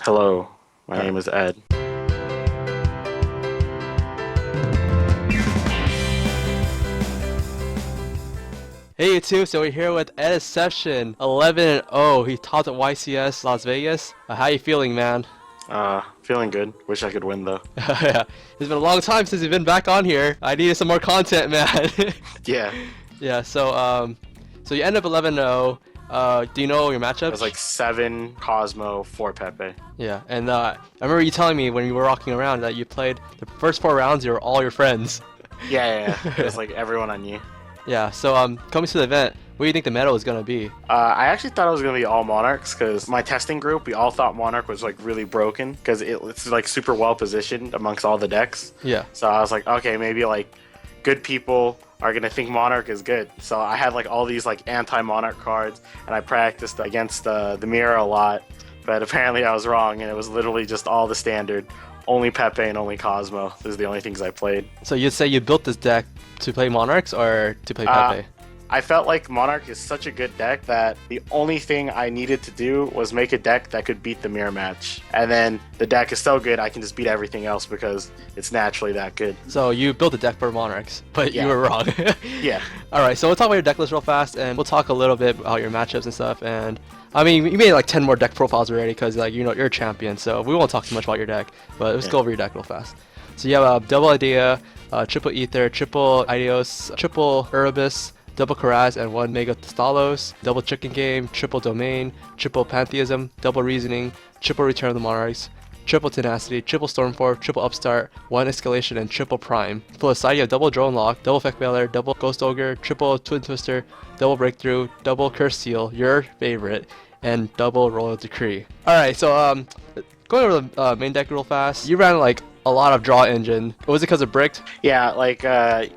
Hello, my Alright. name is Ed. Hey YouTube, so we're here with Acepcion, 11-0. He taught at YCS Las Vegas. How you feeling, man? Feeling good. Wish I could win though. Yeah, it's been a long time since you've been back on here. I needed some more content, man. Yeah, Yeah, so you end up 11-0. Do you know your it was matchups? like 7 Kozmo, 4 Pepe. Yeah, and I remember you telling me when you were walking around that you played the first 4 rounds, you were all your friends. Yeah. It was like everyone I knew. Yeah, so coming to the event, what do you think the medal is gonna be? I actually thought it was gonna be all Monarchs because my testing group, we all thought Monarch was like really broken because it's like super well positioned amongst all the decks. Yeah. So I was like, okay, maybe like good people are gonna think Monarch is good. So I had like all these like anti-Monarch cards, and I practiced against the mirror a lot. But apparently I was wrong, and it was literally just all the standard. Only Pepe and only Kozmo. Those are the only things I played. So you'd say you built this deck to play Monarchs or to play Uh, Pepe? I felt like Monarch is such a good deck that the only thing I needed to do was make a deck that could beat the mirror match. And then the deck is so good I can just beat everything else because it's naturally that good. So you built a deck for Monarchs, but you Yeah. were wrong. Yeah. Alright, so we'll talk about your deck list real fast, and we'll talk a little bit about your matchups and stuff. And I mean, you made like 10 more deck profiles already because like you're a champion, so we won't talk too much about your deck. But let's Yeah. go over your deck real fast. So you have a double Idea, triple Ether, triple Idios, triple Erebus, double Karaz, and one Mega Stalos, double Chicken Game, triple Domain, triple Pantheism, double Reasoning, triple Return of the Monarchs, triple Tenacity, triple Stormforth, triple Upstart, one Escalation, and triple Prime. For the side, you have double Drone Lock, double Effect Veiler, double Ghost Ogre, triple Twin Twister, double Breakthrough, double Curse Seal, your favorite, and double Royal Decree. Alright, so going over the main deck real fast, you ran like a lot of draw engine. Was it because of bricked? Yeah, like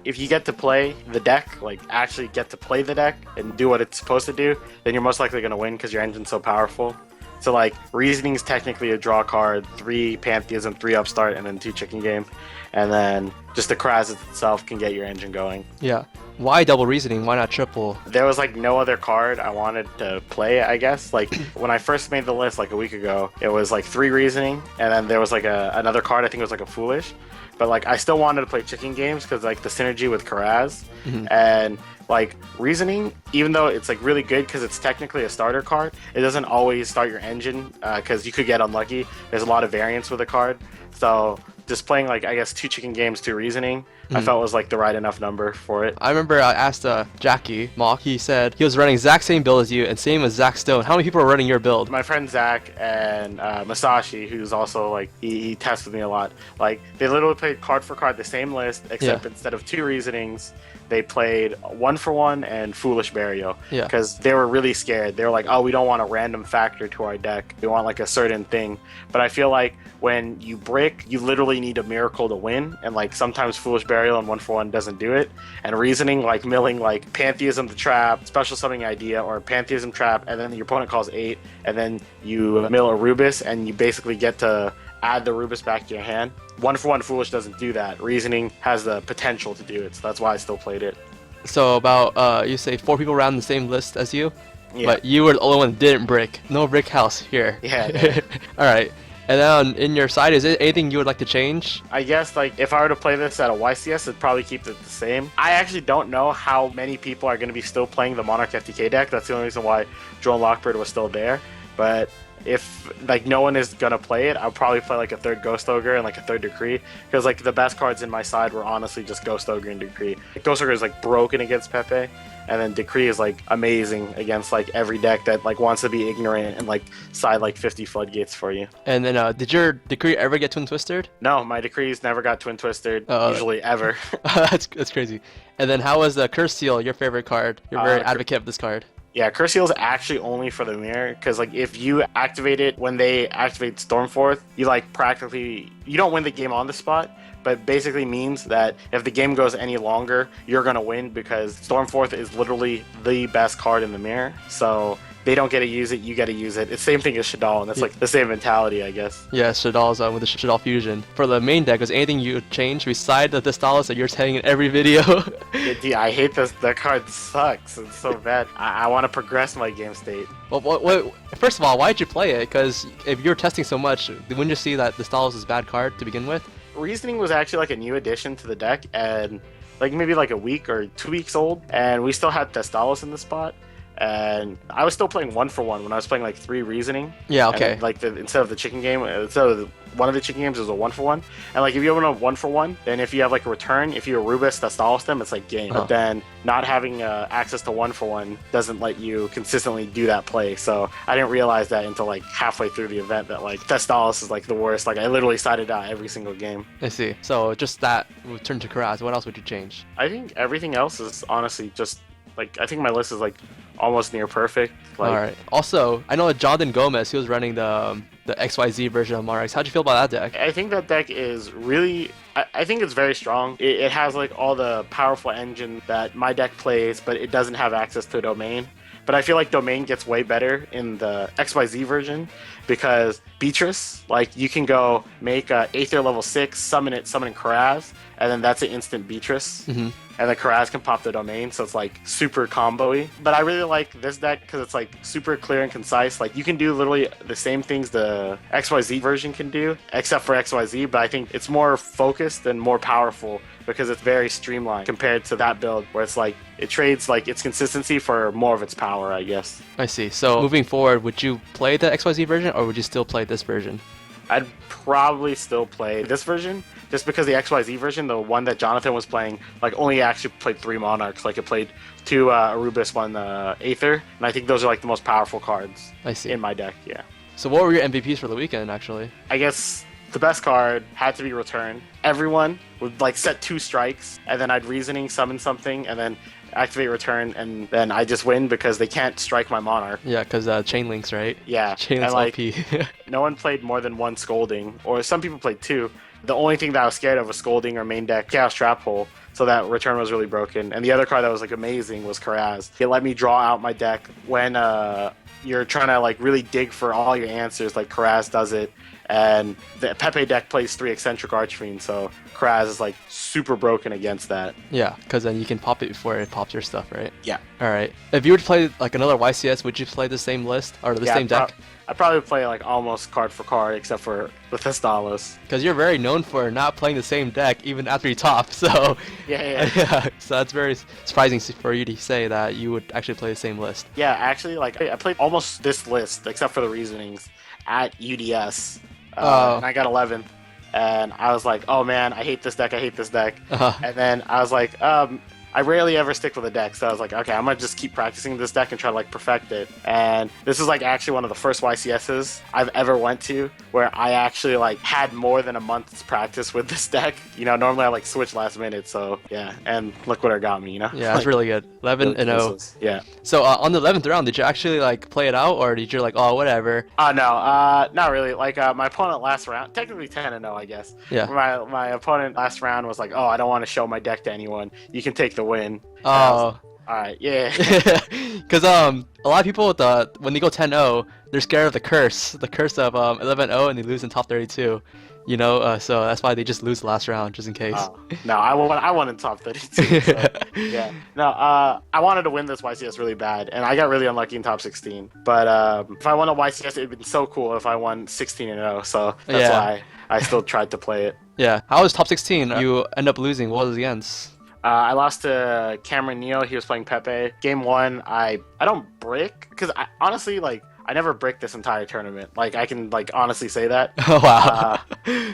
if you get to play the deck, like actually get to play the deck and do what it's supposed to do, then you're most likely going to win because your engine's so powerful. So like Reasoning's technically a draw card, 3 Pantheism, 3 Upstart, and then 2 Chicken Game. And then just the Kraz itself can get your engine going. Yeah. Why double Reasoning? Why not triple? There was like no other card I wanted to play, I guess. Like when I first made the list like a week ago, it was like 3 Reasoning, and then there was like another card, I think it was like a Foolish. But like I still wanted to play Chicken Games because like the synergy with Karaz. And like Reasoning, even though it's like really good because it's technically a starter card, it doesn't always start your engine because you could get unlucky. There's a lot of variance with the card. So just playing like I guess 2 Chicken Games, 2 Reasoning, I felt was like the right enough number for it. I remember I asked Jackie Mock. He said he was running exact same build as you and same as Zach Stone. How many people are running your build? My friend Zach and Masashi, who's also like he tests with me a lot. Like they literally played card for card the same list, except Yeah. instead of 2 Reasonings, they played 1 for 1 and Foolish Burial. Yeah. Because they were really scared. They were like, oh, we don't want a random factor to our deck. We want like a certain thing. But I feel like when you brick, you literally need a miracle to win. And like sometimes Foolish Burial and 1 for 1 doesn't do it. And Reasoning, like milling like Pantheism the Trap, Special Summoning Idea, or Pantheism Trap, and then your opponent calls 8, and then you mill a Rubus, and you basically get to add the Rubus back to your hand. 1 for 1 Foolish doesn't do that. Reasoning has the potential to do it, so that's why I still played it. So about you say 4 people ran the same list as you, Yeah. but you were the only one that didn't brick. No brick house here. Yeah. All right. And then in your side, is there anything you would like to change? I guess like if I were to play this at a YCS, I'd probably keep it the same. I actually don't know how many people are going to be still playing the Monarch FTK deck. That's the only reason why Drone Lockbird was still there. But if like no one is gonna play it, I'll probably play like a 3rd Ghost Ogre and like a 3rd Decree, because like the best cards in my side were honestly just Ghost Ogre and Decree. Ghost Ogre is like broken against Pepe, and then Decree is like amazing against like every deck that like wants to be ignorant and like side like 50 floodgates for you. And then did your Decree ever get Twin Twisted? No, my Decrees never got Twin Twisted, usually ever. That's crazy. And then how was the Curse Seal your favorite card? You're very Cur- advocate of this card. Yeah, Curse Seal is actually only for the mirror, because like if you activate it when they activate Stormforth, you like practically you don't win the game on the spot, but basically means that if the game goes any longer, you're gonna win because Stormforth is literally the best card in the mirror. So they don't get to use it, you get to use it. It's the same thing as Shadal, and it's like the same mentality, I guess. Yeah, Shadal's with the Shadal fusion. For the main deck, is anything you would change besides the Thestalos that you're saying in every video? Dude, I hate this. That card sucks. It's so bad. I want to progress my game state. Well, first of all, why did you play it? Because if you're testing so much, wouldn't you see that Thestalos is a bad card to begin with? Reasoning was actually like a new addition to the deck, and like maybe like a week or 2 weeks old, and we still had Thestalos in the spot. And I was still playing 1-for-1 when I was playing like 3 reasoning. Yeah, okay. And, like instead of the chicken game, instead of one of the chicken games, it was a 1-for-1. And like if you open a 1-for-1, then if you have like a return, if you Arubis Thestalos them, it's like game. But then not having access to 1-for-1 doesn't let you consistently do that play. So I didn't realize that until like halfway through the event that like Thestalos is like the worst. Like I literally sided out every single game. I see. So just that would turn to Karaz. What else would you change? I think everything else is honestly just like, I think my list is like almost near perfect. Like, all right. Also, I know that Jonathan Gomez, he was running the XYZ version of Monarch. How'd you feel about that deck? I think that deck is really, I think it's very strong. It has like all the powerful engine that my deck plays, but it doesn't have access to domain. But I feel like domain gets way better in the XYZ version because Beatrice, like you can go make Aether level 6, summon Karaz, and then that's an instant Beatrice. Mm-hmm. And then Karaz can pop the domain, so it's like super combo-y. But I really like this deck because it's like super clear and concise. Like you can do literally the same things the XYZ version can do, except for XYZ, but I think it's more focused and more powerful because it's very streamlined compared to that build where it's like it trades like its consistency for more of its power, I guess. I see. So moving forward, would you play the XYZ version or would you still play this version? I'd probably still play this version just because the XYZ version, the one that Jonathan was playing, like only actually played 3 Monarchs. Like it played 2 Arubis, 1 Aether, and I think those are like the most powerful cards I see. in my deck, yeah. So what were your MVPs for the weekend, actually? I guess the best card had to be Return. Everyone would like set 2 strikes, and then I'd Reasoning, summon something, and then activate Return, and then I just win because they can't strike my Monarch. Yeah, because chain links, right? Yeah. Chain and, links like, OP. no one played more than 1 Scolding, or some people played 2. The only thing that I was scared of was Scolding or main deck Chaos Trap Hole, so that Return was really broken. And the other card that was like amazing was Karaz. It let me draw out my deck when you're trying to like really dig for all your answers, like Karaz does it. And the Pepe deck plays 3 Eccentric Archfiend, so Karaz is like super broken against that. Yeah, because then you can pop it before it pops your stuff, right? Yeah. All right. If you were to play like another YCS, would you play the same list or the same deck? I'd probably play like almost card for card, except for the Thestalos. Because you're very known for not playing the same deck even after you top, so Yeah. So that's very surprising for you to say that you would actually play the same list. Yeah, actually, like I played almost this list, except for the Reasonings, at UDS, and I got 11th. And I was like, oh man, I hate this deck. And then I was like, I rarely ever stick with a deck, so I was like, okay, I'm gonna just keep practicing this deck and try to like perfect it. And this is like actually one of the first YCSs I've ever went to where I actually like had more than a month's practice with this deck. You know, normally I like switch last minute, so yeah. And look what it got me, you know? Yeah, that's really good. 11-0. Yeah. So on the 11th round, did you actually like play it out, or did you like, oh, whatever? No, not really. Like my opponent last round, technically 10-0, I guess. Yeah. My opponent last round was like, oh, I don't want to show my deck to anyone. You can take the win. Oh. Alright, yeah. Because a lot of people when they go 10-0, they're scared of the curse of 11-0, and they lose in top 32. You know, so that's why they just lose the last round, just in case. No, I won in top 32. So, yeah. No, I wanted to win this YCS really bad, and I got really unlucky in top 16. But if I won a YCS, it'd been so cool if I won 16-0. So that's why I still tried to play it. Yeah. How was top 16? You end up losing. What was it against? I lost to Cameron Neal. He was playing Pepe. Game 1, I don't brick because I honestly like. I never bricked this entire tournament. Like, I can, like, honestly say that. Oh, wow.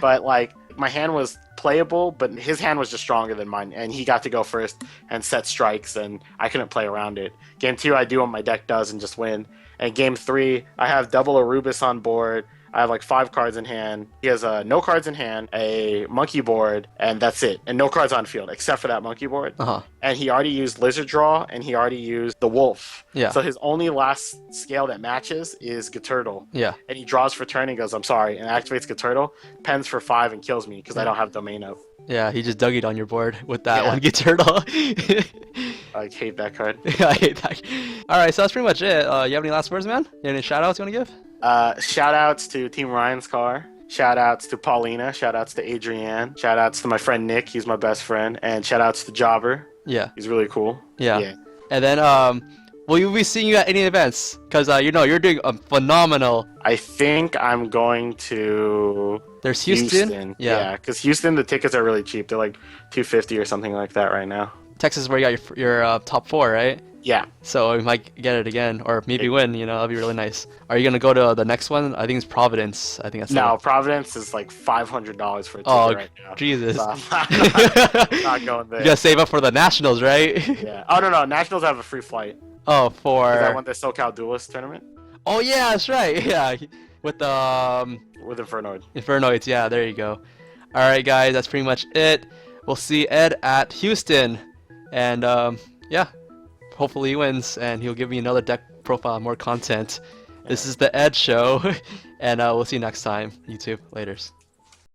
But, like, my hand was playable, but his hand was just stronger than mine, and he got to go first and set strikes, and I couldn't play around it. Game 2, I do what my deck does and just win. And Game 3, I have double Arubis on board. I have like 5 cards in hand. He has no cards in hand, a monkey board, and that's it. And no cards on field except for that monkey board. And he already used Lizard Draw, and he already used the Wolf. Yeah. So his only last scale that matches is Gaturtle. Yeah. And he draws for turn and goes, I'm sorry, and activates Gaturtle, pens for 5 and kills me because I don't have domain up. Yeah, he just dug it on your board with that one Gaturtle. I hate that card. I hate that. All right, so that's pretty much it. You have any last words, man? You have any shout outs you want to give? Shout outs to Team Ryan's car. Shout outs to Paulina. Shout outs to Adrienne. Shout outs to my friend Nick. He's my best friend. And shout outs to Jobber. Yeah. He's really cool. Yeah. And then, will you be seeing you at any events? Because, you're doing a phenomenal. I think I'm going to. There's Houston. Yeah, because Houston, the tickets are really cheap. They're like $250 or something like that right now. Texas, where you got your top 4, right? Yeah. So we might get it again, or maybe win. That'd be really nice. Are you gonna go to the next one? I think it's Providence. I think that's. No, Providence is like $500 for a ticket right now. Jesus. So I'm not going there. You gotta save up for the Nationals, right? Yeah. Oh no, Nationals have a free flight. Oh, for. I won the SoCal Duelist tournament. Oh yeah, that's right. Yeah, with the. With Infernoid. Infernoids, yeah. There you go. All right, guys, that's pretty much it. We'll see Ed at Houston, and yeah. Hopefully he wins, and he'll give me another deck profile, more content. This is the Ed Show, and we'll see you next time. YouTube, laters.